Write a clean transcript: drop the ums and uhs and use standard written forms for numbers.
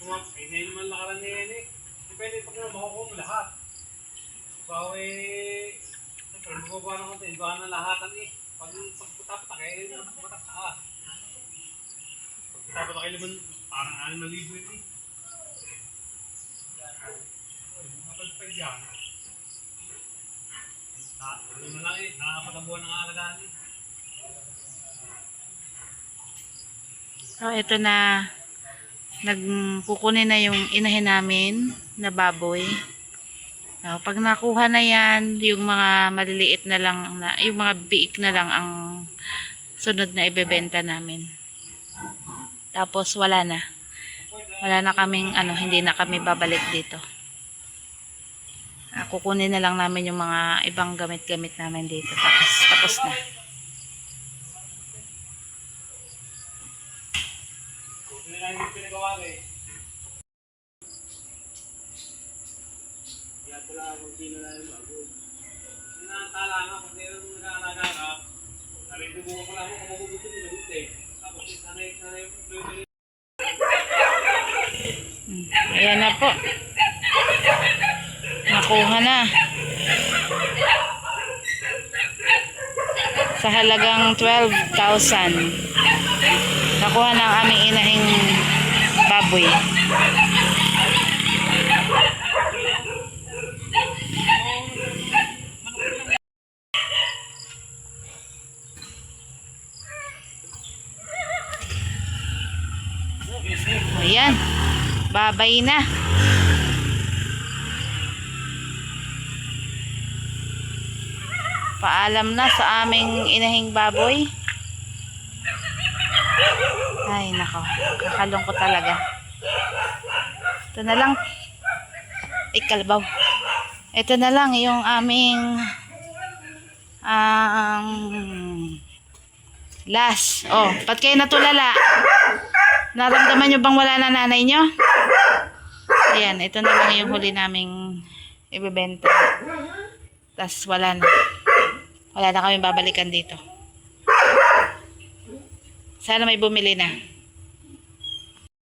Hindi naman lakaran niya yan eh. Depende pa kung makukuha mo lahat. So, siyempre, bubaba ng konti. Iba na lahatan eh. Pag pagputapatak eh, mataas. Pagputapatak eh naman, parang 6,000 yun eh. Mga pagpag yan. Ano na lang eh, nakakapatabuhan ng alagaan eh. So, ito na. Nagkukunin na yung inahin namin na baboy. So, pag nakuha na yan, yung mga maliliit na lang, yung mga biik na lang ang sunod na ibebenta namin. Tapos wala na. Wala na kaming, hindi na kami babalik dito. Kukunin na lang namin yung mga ibang gamit-gamit namin dito. Tapos na. Hindi yung pinagawa eh. Kaya pala kung sino na yung bagoy. Sinatala nga kung meron mo nag-aalaga ka, narinig mo ko lang kung magugusto nila gusto eh. Tapos sanay yung Ayan na po. Nakuha na. Sa halagang 12,000. Nakuha na ang aming inahing baboy. Ayan. Babay na. Paalam na sa aming inahing baboy. Ay, nako. Kakalungkot talaga. Ito na lang. Ay, kalabaw. Ito na lang yung aming last. Oh, ba't kayo natulala? Naramdaman nyo bang wala na nanay nyo? Ayan, ito na lang yung huli naming ibebenta. Tas wala na. Wala na kami babalikan dito. Sana may bumili na.